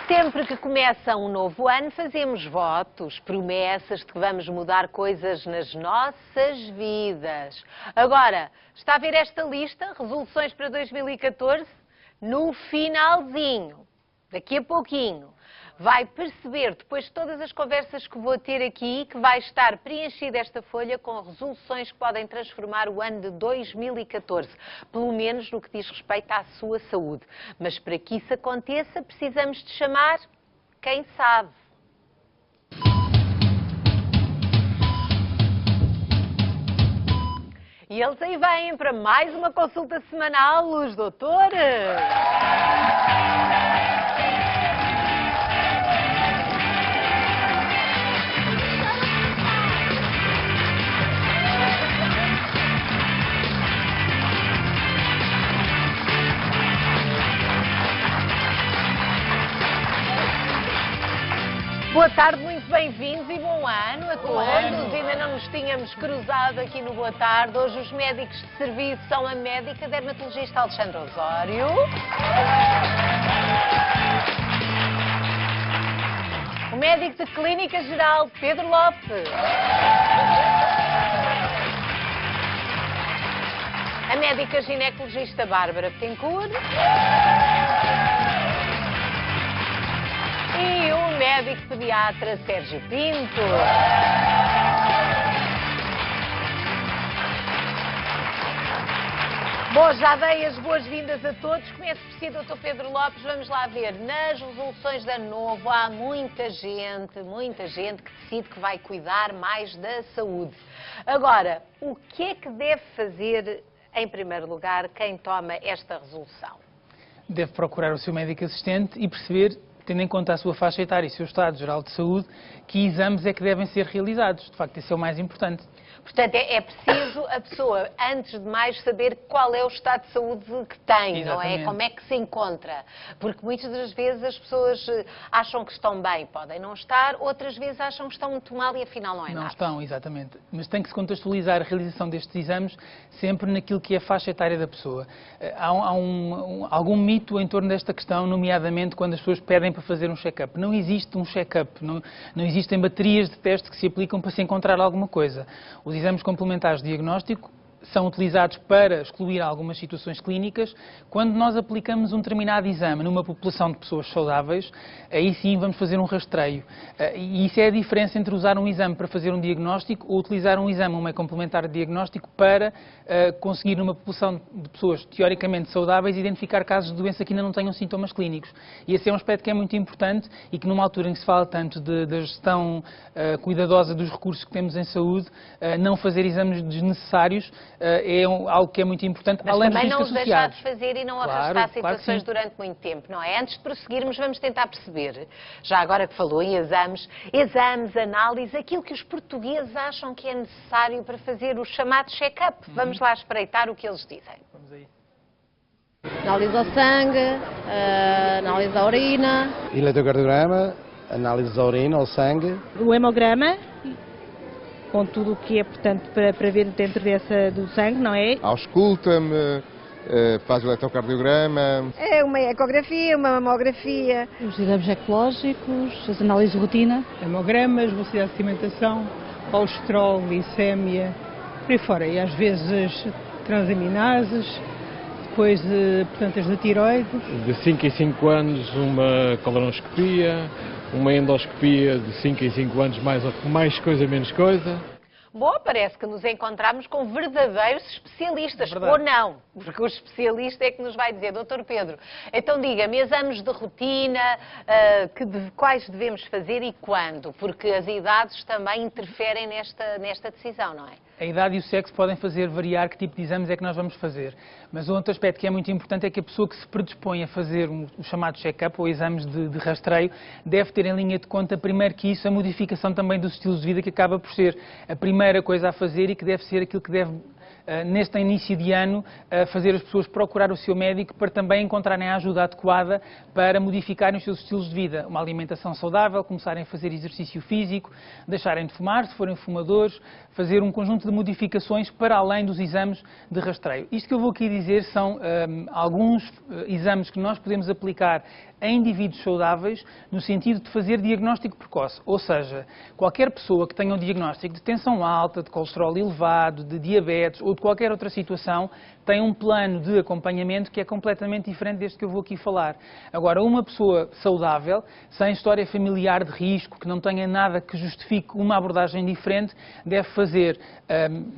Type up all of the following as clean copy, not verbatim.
Sempre que começa um novo ano, fazemos votos, promessas de que vamos mudar coisas nas nossas vidas. Agora, está a ver esta lista? Resoluções para 2014? No finalzinho, daqui a pouquinho, vai perceber, depois de todas as conversas que vou ter aqui, que vai estar preenchida esta folha com resoluções que podem transformar o ano de 2014, pelo menos no que diz respeito à sua saúde. Mas para que isso aconteça, precisamos de chamar quem sabe. E eles aí vêm para mais uma consulta semanal, os doutores. Boa tarde, muito bem-vindos e bom ano a todos. Ainda não nos tínhamos cruzado aqui no Boa Tarde. Hoje os médicos de serviço são a médica dermatologista Alexandra Osório. O médico de clínica geral Pedro Lopes. A médica ginecologista Bárbara Betancourt. E o médico pediatra Sérgio Pinto. Bom, já dei as boas-vindas a todos. Começo por si, Dr. Pedro Lopes. Vamos lá ver. Nas resoluções de ano novo há muita gente que decide que vai cuidar mais da saúde. Agora, o que é que deve fazer, em primeiro lugar, quem toma esta resolução? Deve procurar o seu médico assistente e perceber, tendo em conta a sua faixa etária e o seu estado geral de saúde, que exames é que devem ser realizados. De facto, esse é o mais importante. Portanto, é preciso a pessoa, antes de mais, saber qual é o estado de saúde que tem, Exatamente. Não é? Como é que se encontra. Porque muitas das vezes as pessoas acham que estão bem, podem não estar, outras vezes acham que estão muito mal e afinal não é nada. Não estão, exatamente. Mas tem que se contextualizar a realização destes exames sempre naquilo que é a faixa etária da pessoa. Há algum mito em torno desta questão, nomeadamente quando as pessoas pedem para fazer um check-up. Não existe um check-up, não existem baterias de testes que se aplicam para se encontrar alguma coisa. Os exames complementares de diagnóstico são utilizados para excluir algumas situações clínicas. Quando nós aplicamos um determinado exame numa população de pessoas saudáveis, aí sim vamos fazer um rastreio. E isso é a diferença entre usar um exame para fazer um diagnóstico ou utilizar um exame, um meio complementar de diagnóstico, para conseguir numa população de pessoas teoricamente saudáveis identificar casos de doença que ainda não tenham sintomas clínicos. E esse é um aspecto que é muito importante e que numa altura em que se fala tanto da gestão cuidadosa dos recursos que temos em saúde, não fazer exames desnecessários é algo que é muito importante, mas além dos riscos riscos associados. Mas também não os deixar associados. de fazer e não arrastar situações durante muito tempo, não é? Antes de prosseguirmos, vamos tentar perceber, já agora que falou em exames, análise, aquilo que os portugueses acham que é necessário para fazer o chamado check-up. Vamos lá espreitar o que eles dizem. Vamos aí. Análise ao sangue, análise à urina. Eletrocardiograma, análise da urina, ao sangue. O hemograma, com tudo o que é, portanto, para ver dentro do sangue, não é? Ausculta-me, faz o eletrocardiograma. É uma ecografia, uma mamografia. Os exames ecológicos, as análises de rotina. Hemogramas, velocidade de cimentação, colesterol, glicémia, por aí fora. E às vezes transaminases, depois, portanto, as da tiroide. De 5 em 5 anos uma colonoscopia, uma endoscopia de 5 em 5 anos, mais coisa, menos coisa. Bom, parece que nos encontramos com verdadeiros especialistas, ou não, porque o especialista é que nos vai dizer, Dr. Pedro, então diga-me, exames de rotina, quais devemos fazer e quando? Porque as idades também interferem nesta decisão, não é? A idade e o sexo podem fazer variar que tipo de exames é que nós vamos fazer. Mas outro aspecto que é muito importante é que a pessoa que se predispõe a fazer o chamado check-up ou exames de rastreio deve ter em linha de conta, primeiro que isso, a modificação também dos estilos de vida que acaba por ser a primeira coisa a fazer e que deve ser aquilo que deve neste início de ano, fazer as pessoas procurar o seu médico para também encontrarem a ajuda adequada para modificarem os seus estilos de vida. Uma alimentação saudável, começarem a fazer exercício físico, deixarem de fumar, se forem fumadores, fazer um conjunto de modificações para além dos exames de rastreio. Isto que eu vou aqui dizer são alguns exames que nós podemos aplicar a indivíduos saudáveis no sentido de fazer diagnóstico precoce, ou seja, qualquer pessoa que tenha um diagnóstico de tensão alta, de colesterol elevado, de diabetes ou de qualquer outra situação, tem um plano de acompanhamento que é completamente diferente deste que eu vou aqui falar. Agora, uma pessoa saudável, sem história familiar de risco, que não tenha nada que justifique uma abordagem diferente, deve fazer,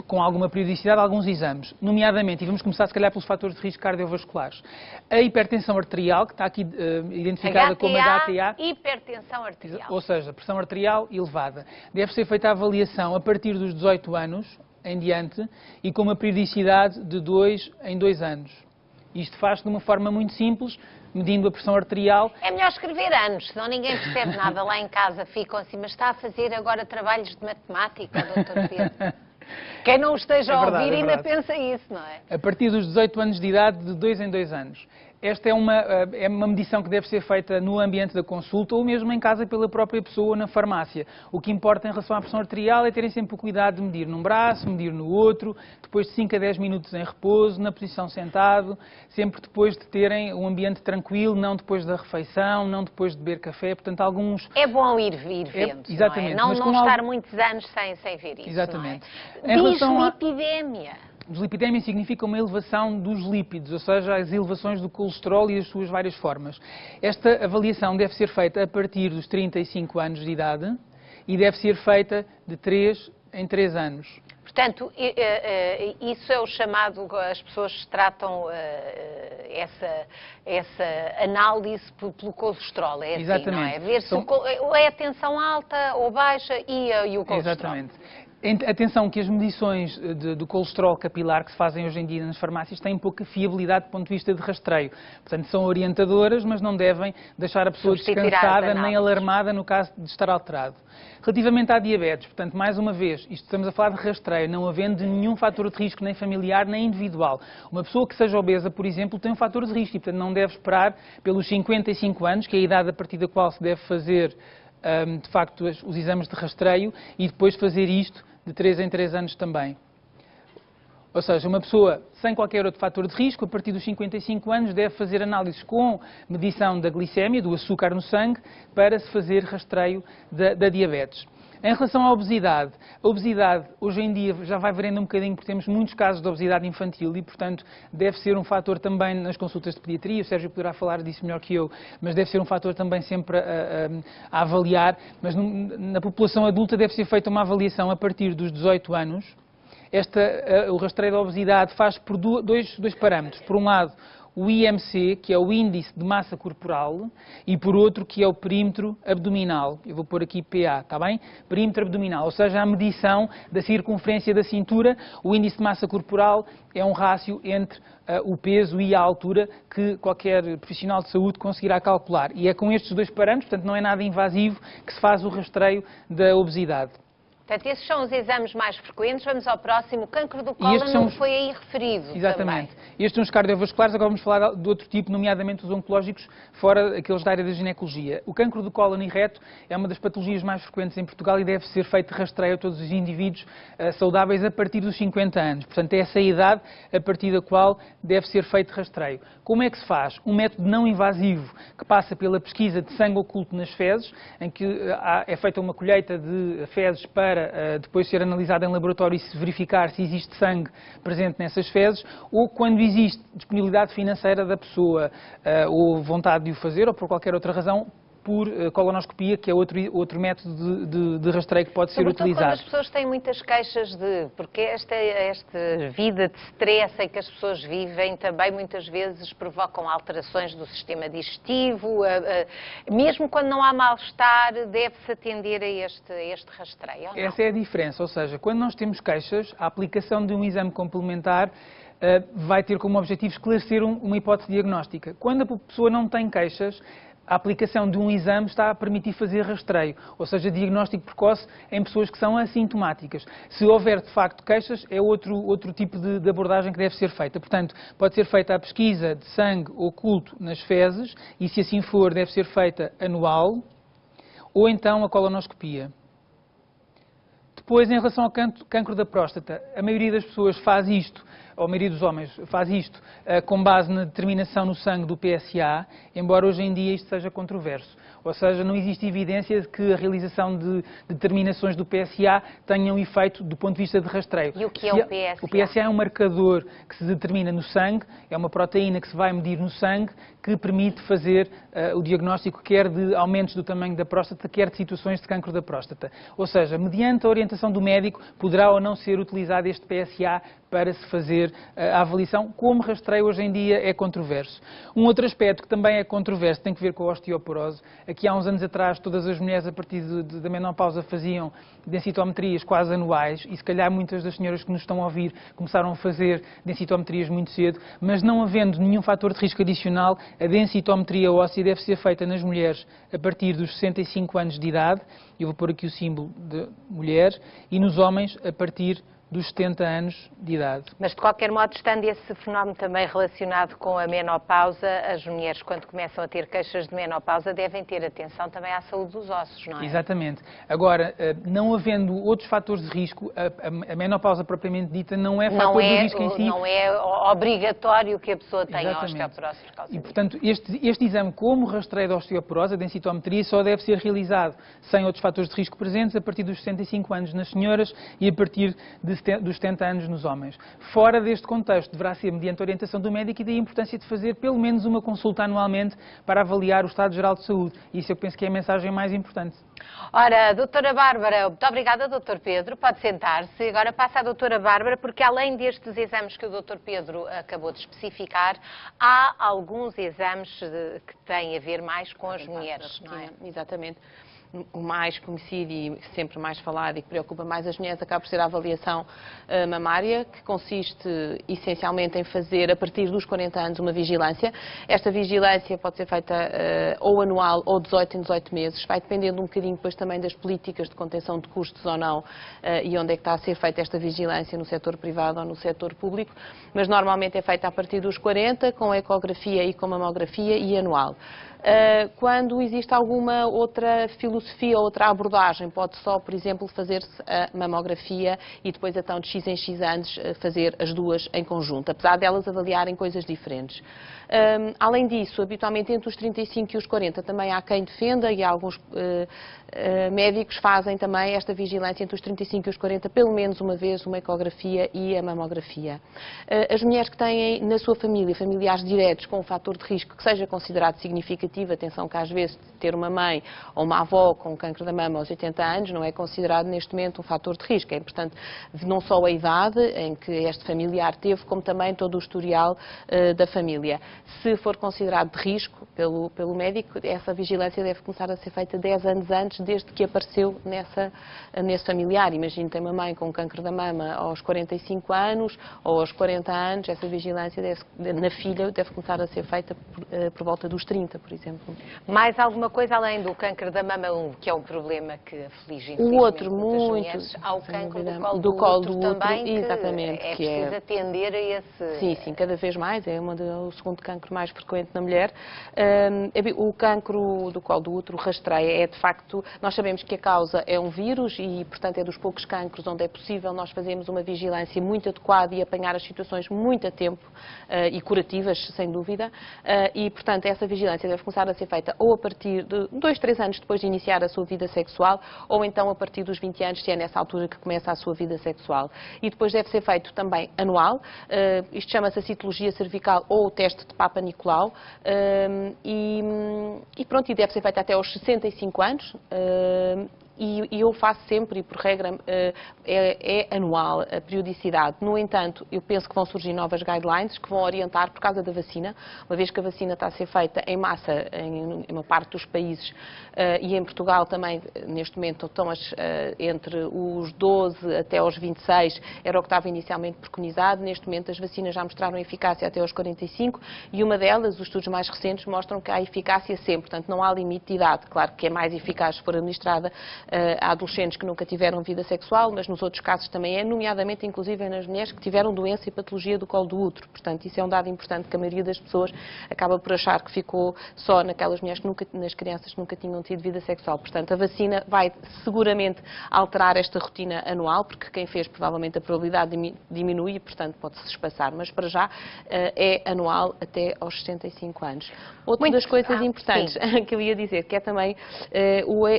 com alguma periodicidade, alguns exames, nomeadamente, e vamos começar se calhar pelos fatores de risco cardiovasculares, a hipertensão arterial, que está aqui identificada como HTA, hipertensão arterial. Ou seja, pressão arterial elevada. Deve ser feita a avaliação a partir dos 18 anos em diante e com uma periodicidade de 2 em 2 anos. Isto faz-se de uma forma muito simples, medindo a pressão arterial. É melhor escrever anos, senão ninguém percebe nada lá em casa. Ficam assim, mas está a fazer agora trabalhos de matemática, Dr. Pedro. Quem não o esteja a ouvir ainda pensa isso, não é? A partir dos 18 anos de idade, de 2 em 2 anos. Esta é uma medição que deve ser feita no ambiente da consulta ou mesmo em casa pela própria pessoa na farmácia. O que importa em relação à pressão arterial é terem sempre o cuidado de medir num braço, medir no outro, depois de 5 a 10 minutos em repouso, na posição sentado, sempre depois de terem um ambiente tranquilo, não depois da refeição, não depois de beber café, portanto alguns... É bom ir vendo, exatamente, não é? Não estar muitos anos sem ver isso, exatamente. Não é? Dislipidémia. Dislipidémia significa uma elevação dos lípidos, ou seja, as elevações do colesterol e as suas várias formas. Esta avaliação deve ser feita a partir dos 35 anos de idade e deve ser feita de 3 em 3 anos. Portanto, isso é o chamado, as pessoas tratam essa análise pelo colesterol, é assim, exatamente. Não é? Ver se é a tensão alta ou baixa e o colesterol. Exatamente. Atenção que as medições do colesterol capilar que se fazem hoje em dia nas farmácias têm pouca fiabilidade do ponto de vista de rastreio. Portanto, são orientadoras, mas não devem deixar a pessoa descansada nem alarmada no caso de estar alterado. Relativamente à diabetes, portanto, mais uma vez, isto estamos a falar de rastreio, não havendo nenhum fator de risco nem familiar nem individual. Uma pessoa que seja obesa, por exemplo, tem um fator de risco e, portanto, não deve esperar pelos 55 anos, que é a idade a partir da qual se deve fazer de facto os exames de rastreio e depois fazer isto de 3 em 3 anos também. Ou seja, uma pessoa sem qualquer outro fator de risco, a partir dos 55 anos, deve fazer análises com medição da glicémia, do açúcar no sangue, para se fazer rastreio da diabetes. Em relação à obesidade, a obesidade hoje em dia já vai variando um bocadinho porque temos muitos casos de obesidade infantil e, portanto, deve ser um fator também nas consultas de pediatria, o Sérgio poderá falar disso melhor que eu, mas deve ser um fator também sempre a avaliar, mas na população adulta deve ser feita uma avaliação a partir dos 18 anos. O rastreio da obesidade faz por dois parâmetros. Por um lado, o IMC, que é o índice de massa corporal, e por outro, que é o perímetro abdominal. Eu vou pôr aqui PA, está bem? Perímetro abdominal, ou seja, a medição da circunferência da cintura. O índice de massa corporal é um rácio entre o peso e a altura que qualquer profissional de saúde conseguirá calcular. E é com estes dois parâmetros, portanto não é nada invasivo, que se faz o rastreio da obesidade. Portanto, esses são os exames mais frequentes. Vamos ao próximo. O cancro do cólon não foi aí referido. Exatamente. Também. Estes são os cardiovasculares. Agora vamos falar de outro tipo, nomeadamente os oncológicos, fora aqueles da área da ginecologia. O cancro do cólon e reto é uma das patologias mais frequentes em Portugal e deve ser feito rastreio a todos os indivíduos saudáveis a partir dos 50 anos. Portanto, é essa a idade a partir da qual deve ser feito rastreio. Como é que se faz? Um método não invasivo que passa pela pesquisa de sangue oculto nas fezes, em que é feita uma colheita de fezes para depois ser analisado em laboratório e se verificar se existe sangue presente nessas fezes, ou quando existe disponibilidade financeira da pessoa, ou vontade de o fazer, ou por qualquer outra razão, por colonoscopia, que é outro método de rastreio que pode ser utilizado. Quando as pessoas têm muitas queixas porque esta vida de stress em que as pessoas vivem também muitas vezes provocam alterações do sistema digestivo, mesmo quando não há mal-estar, deve-se atender a este rastreio, ou não? Essa é a diferença, ou seja, quando nós temos queixas, a aplicação de um exame complementar vai ter como objetivo esclarecer uma hipótese diagnóstica. Quando a pessoa não tem queixas, a aplicação de um exame está a permitir fazer rastreio, ou seja, diagnóstico precoce em pessoas que são assintomáticas. Se houver, de facto, queixas, é outro tipo de abordagem que deve ser feita. Portanto, pode ser feita a pesquisa de sangue oculto nas fezes e, se assim for, deve ser feita anual, ou então a colonoscopia. Depois, em relação ao cancro da próstata, a maioria das pessoas faz isto, ou a maioria dos homens faz isto, com base na determinação no sangue do PSA, embora hoje em dia isto seja controverso. Ou seja, não existe evidência de que a realização de determinações do PSA tenha um efeito do ponto de vista de rastreio. E o que é o PSA? O PSA é um marcador que se determina no sangue, é uma proteína que se vai medir no sangue, que permite fazer o diagnóstico quer de aumentos do tamanho da próstata, quer de situações de cancro da próstata. Ou seja, mediante a orientação do médico, poderá ou não ser utilizado este PSA para se fazer a avaliação. Como rastreio hoje em dia é controverso. Um outro aspecto que também é controverso tem que ver com a osteoporose. Aqui há uns anos atrás todas as mulheres a partir da menopausa faziam densitometrias quase anuais e se calhar muitas das senhoras que nos estão a ouvir começaram a fazer densitometrias muito cedo, mas não havendo nenhum fator de risco adicional, a densitometria óssea deve ser feita nas mulheres a partir dos 65 anos de idade, eu vou pôr aqui o símbolo de mulher, e nos homens a partir dos 70 anos de idade. Mas, de qualquer modo, estando esse fenómeno também relacionado com a menopausa, as mulheres, quando começam a ter queixas de menopausa, devem ter atenção também à saúde dos ossos, não é? Exatamente. Agora, não havendo outros fatores de risco, a menopausa propriamente dita não é fator de risco em si. Não é obrigatório que a pessoa tenha Exatamente. osteoporose por causa E, disso. portanto, este exame, como rastreio da osteoporose, a densitometria, só deve ser realizado sem outros fatores de risco presentes a partir dos 65 anos nas senhoras e a partir dos 70 anos nos homens. Fora deste contexto, deverá ser mediante a orientação do médico e daí a importância de fazer pelo menos uma consulta anualmente para avaliar o estado geral de saúde. Isso eu penso que é a mensagem mais importante. Ora, doutora Bárbara, muito obrigada, doutor Pedro. Pode sentar-se. Agora passa a doutora Bárbara, porque além destes exames que o doutor Pedro acabou de especificar, há alguns exames que têm a ver mais com as mulheres, não é? Exatamente. O mais conhecido e sempre mais falado e que preocupa mais as mulheres acaba por ser a avaliação mamária, que consiste essencialmente em fazer, a partir dos 40 anos, uma vigilância. Esta vigilância pode ser feita ou anual ou 18 em 18 meses, vai dependendo um bocadinho depois também das políticas de contenção de custos ou não e onde é que está a ser feita esta vigilância, no setor privado ou no setor público, mas normalmente é feita a partir dos 40, com ecografia e com mamografia e anual. Quando existe alguma outra filosofia, outra abordagem, pode só, por exemplo, fazer-se a mamografia e depois, então, de X em X anos, fazer as duas em conjunto, apesar delas avaliarem coisas diferentes. Além disso, habitualmente entre os 35 e os 40 também há quem defenda e alguns médicos fazem também esta vigilância entre os 35 e os 40, pelo menos uma vez, uma ecografia e a mamografia. As mulheres que têm na sua família familiares diretos com um fator de risco que seja considerado significativo, atenção que às vezes ter uma mãe ou uma avó com cancro da mama aos 80 anos não é considerado neste momento um fator de risco. É importante não só a idade em que este familiar teve, como também todo o historial da família. Se for considerado de risco pelo médico, essa vigilância deve começar a ser feita 10 anos antes, desde que apareceu nesse familiar. Imagine, tem uma mãe com cancro da mama aos 45 anos ou aos 40 anos, essa vigilância na filha deve começar a ser feita por volta dos 30, por exemplo. Mais alguma coisa além do cancro da mama, que é um problema que aflige o outro muitas muito, mulheres, há o cancro do colo do útero também, exatamente, que é preciso atender a esse... Sim, cada vez mais, é o segundo cancro mais frequente na mulher. O cancro do colo do útero rastreia, é de facto, nós sabemos que a causa é um vírus e, portanto, é dos poucos cancros onde é possível nós fazermos uma vigilância muito adequada e apanhar as situações muito a tempo e curativas, sem dúvida, e, portanto, essa vigilância deve começar a ser feita ou a partir de 2, 3 anos depois de iniciar a sua vida sexual, ou então a partir dos 20 anos, se é nessa altura que começa a sua vida sexual. E depois deve ser feito também anual, isto chama-se a citologia cervical ou o teste de Papa Nicolau, e pronto, e deve ser feito até aos 65 anos, e eu faço sempre, e por regra é anual a periodicidade. No entanto, eu penso que vão surgir novas guidelines que vão orientar por causa da vacina, uma vez que a vacina está a ser feita em massa em uma parte dos países e em Portugal também, neste momento, estão entre os 12 até aos 26, era o que estava inicialmente preconizado. Neste momento, as vacinas já mostraram eficácia até aos 45 e uma delas, os estudos mais recentes, mostram que há eficácia sempre, portanto não há limite de idade. Claro que é mais eficaz se for administrada a adolescentes que nunca tiveram vida sexual, mas nos outros casos também é, nomeadamente, inclusive, nas mulheres que tiveram doença e patologia do colo do útero. Portanto, isso é um dado importante que a maioria das pessoas acaba por achar que ficou só naquelas mulheres nas crianças que nunca tinham tido vida sexual. Portanto, a vacina vai seguramente alterar esta rotina anual, porque quem fez provavelmente a probabilidade diminui e, portanto, pode-se espaçar. Mas para já é anual até aos 65 anos. Outra das coisas importantes que eu ia dizer, que é também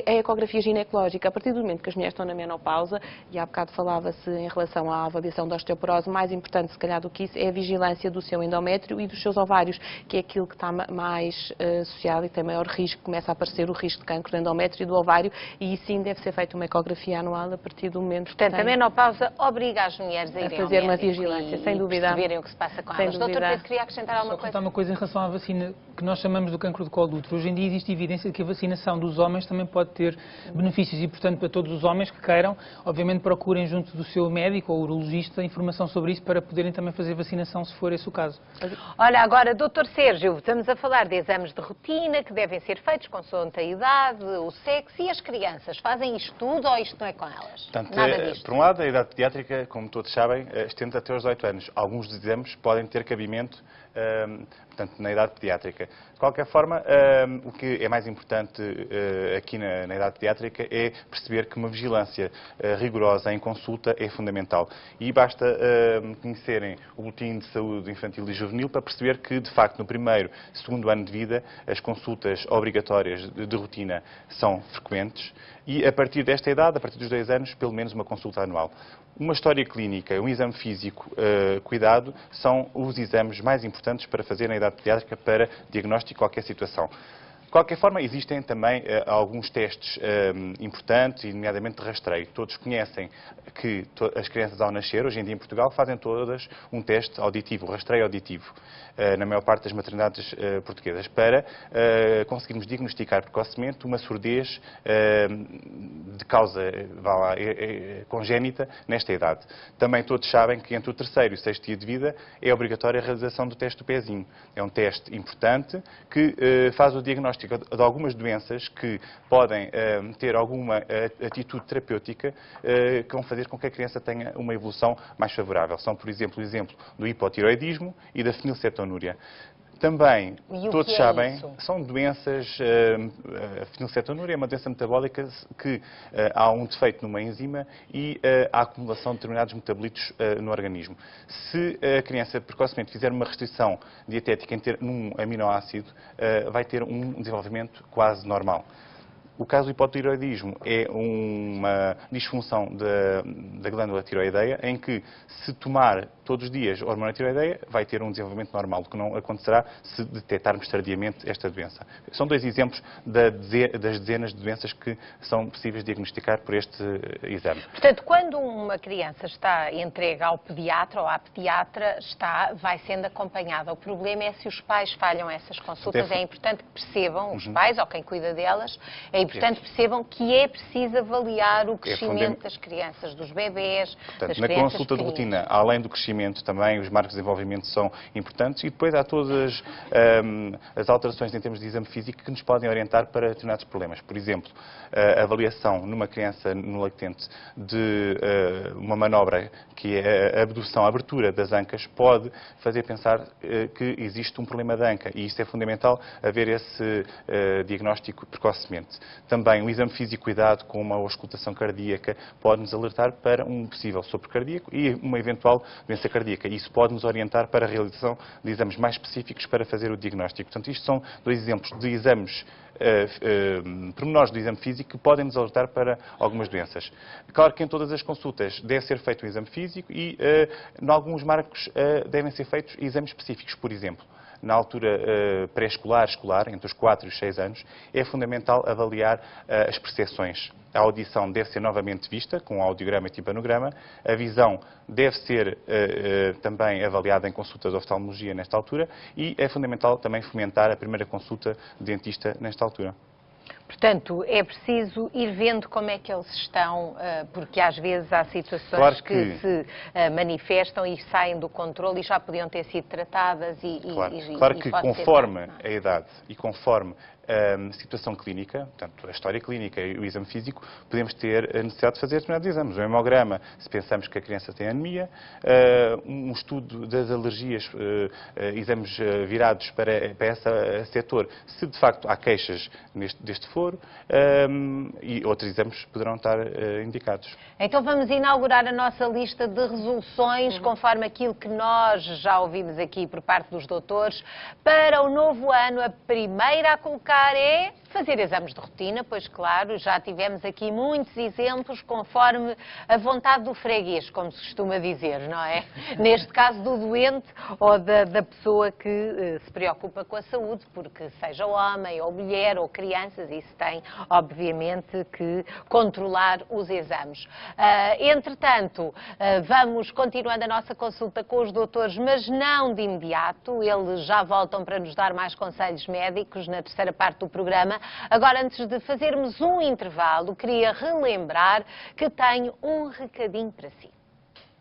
a ecografia ginecológica. A partir do momento que as mulheres estão na menopausa, e há bocado falava-se em relação à avaliação da osteoporose, mais importante se calhar do que isso é a vigilância do seu endométrio e dos seus ovários, que é aquilo que está mais associado e tem maior risco, começa a aparecer o risco de cancro do endométrio e do ovário, e sim deve ser feita uma ecografia anual a partir do momento Portanto, a menopausa obriga as mulheres a irem fazer uma vigilância, sem dúvida. Perceberem o que se passa com elas. Doutor Pedro, queria acrescentar alguma coisa? Só uma coisa em relação à vacina que nós chamamos do cancro do colo do útero. Hoje em dia existe evidência de que a vacinação dos homens também pode ter benefícios e, portanto, para todos os homens que queiram, obviamente procurem junto do seu médico ou urologista informação sobre isso para poderem também fazer vacinação, se for esse o caso. Olha, agora, doutor Sérgio, estamos a falar de exames de rotina que devem ser feitos consoante a idade, o sexo, e as crianças fazem isto tudo ou isto não é com elas? Portanto, Nada disto. por um lado, a idade pediátrica, como todos sabem, estende até aos 18 anos. Alguns dos exames podem ter cabimento, portanto, na idade pediátrica. De qualquer forma, o que é mais importante aqui na idade pediátrica é perceber que uma vigilância rigorosa em consulta é fundamental. E basta conhecerem o Boletim de Saúde Infantil e Juvenil para perceber que, de facto, no primeiro, segundo ano de vida, as consultas obrigatórias de rotina são frequentes e, a partir desta idade, a partir dos 2 anos, pelo menos uma consulta anual. Uma história clínica, um exame físico cuidado, são os exames mais importantes para fazer na idade pediátrica para diagnóstico de qualquer situação. De qualquer forma, existem também alguns testes importantes, e nomeadamente de rastreio. Todos conhecem que as crianças ao nascer, hoje em dia em Portugal, fazem todas um teste auditivo, um rastreio auditivo, na maior parte das maternidades portuguesas, para conseguirmos diagnosticar precocemente uma surdez de causa congénita nesta idade. Também todos sabem que entre o 3º e o 6º dia de vida é obrigatória a realização do teste do pezinho. É um teste importante que faz o diagnóstico de algumas doenças que podem ter alguma atitude terapêutica que vão fazer com que a criança tenha uma evolução mais favorável. São, por exemplo, o exemplo do hipotiroidismo e da fenilcetonúria. Também, todos sabem, são doenças, a fenilcetonúria é uma doença metabólica que há um defeito numa enzima e há acumulação de determinados metabolitos no organismo. Se a criança precocemente fizer uma restrição dietética num aminoácido, vai ter um desenvolvimento quase normal. O caso do hipotiroidismo é uma disfunção da glândula tiroideia, em que, se tomar todos os dias hormona tiroideia, vai ter um desenvolvimento normal, o que não acontecerá se detectarmos tardiamente esta doença. São 2 exemplos das dezenas de doenças que são possíveis de diagnosticar por este exame. Portanto, quando uma criança está entregue ao pediatra ou à pediatra, vai sendo acompanhada. O problema é se os pais falham essas consultas. É importante que percebam, os pais ou quem cuida delas, é importante percebam que é preciso avaliar o crescimento das crianças, dos bebés, portanto, das crianças na consulta de rotina, além do crescimento, também os marcos de desenvolvimento são importantes e depois há todas as alterações em termos de exame físico que nos podem orientar para determinados problemas. Por exemplo, a avaliação numa criança no lactente de uma manobra que é a abdução, a abertura das ancas, pode fazer pensar que existe um problema da anca e isso é fundamental haver esse diagnóstico precocemente. Também o exame físico cuidado com uma auscultação cardíaca pode nos alertar para um possível sopro cardíaco e uma eventual doença cardíaca. Isso pode nos orientar para a realização de exames mais específicos para fazer o diagnóstico. Portanto, isto são 2 exemplos de exames pormenores do exame físico que podem nos alertar para algumas doenças. Claro que em todas as consultas deve ser feito um exame físico e, em alguns marcos, devem ser feitos exames específicos. Por exemplo, na altura pré-escolar, escolar, entre os 4 e os 6 anos, é fundamental avaliar as percepções. A audição deve ser novamente vista, com um audiograma e timpanograma. A visão deve ser também avaliada em consulta de oftalmologia nesta altura e é fundamental também fomentar a primeira consulta de dentista nesta altura. Portanto, é preciso ir vendo como é que eles estão, porque às vezes há situações que se manifestam e saem do controle e já podiam ter sido tratadas Claro que conforme a idade e conforme a situação clínica, portanto, a história clínica e o exame físico, podemos ter a necessidade de fazer determinados exames. O hemograma, se pensamos que a criança tem anemia, um estudo das alergias, exames virados para esse setor, se de facto há queixas deste foro, e outros exames poderão estar indicados. Então vamos inaugurar a nossa lista de resoluções, conforme aquilo que nós já ouvimos aqui por parte dos doutores. Para o novo ano, a primeira a colocar é fazer exames de rotina, pois claro, já tivemos aqui muitos exemplos conforme a vontade do freguês, como se costuma dizer, não é? Neste caso do doente ou da pessoa que se preocupa com a saúde, porque seja homem ou mulher ou crianças, isso tem obviamente que controlar os exames. Entretanto, vamos continuando a nossa consulta com os doutores, mas não de imediato, eles já voltam para nos dar mais conselhos médicos na terceira parte do programa. Agora, antes de fazermos um intervalo, queria relembrar que tenho um recadinho para si.